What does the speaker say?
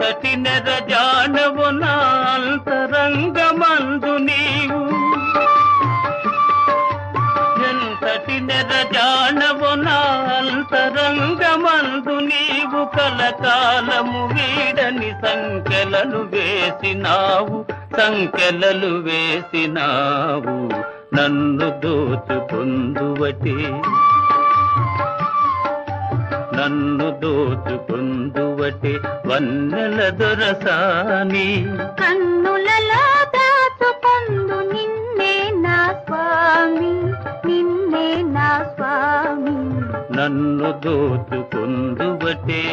ఎంతటి నెరజానవు నా అంతరంగమందు నీవు, ఎంతటి నెరజానవు నా అంతరంగమందు నీవు, కలకాలము వీడని సంకెలలు వేసినావు, సంకెలలు వేసినావు. నన్ను దోచుకొందువటే, నన్ను దోచుకొందువటే వన్నెల దొరసాని. కన్నులలో దాచుకొందు నిన్నే నా స్వామి, నిన్నే నా స్వామి. నన్ను దోచుకొందువటే.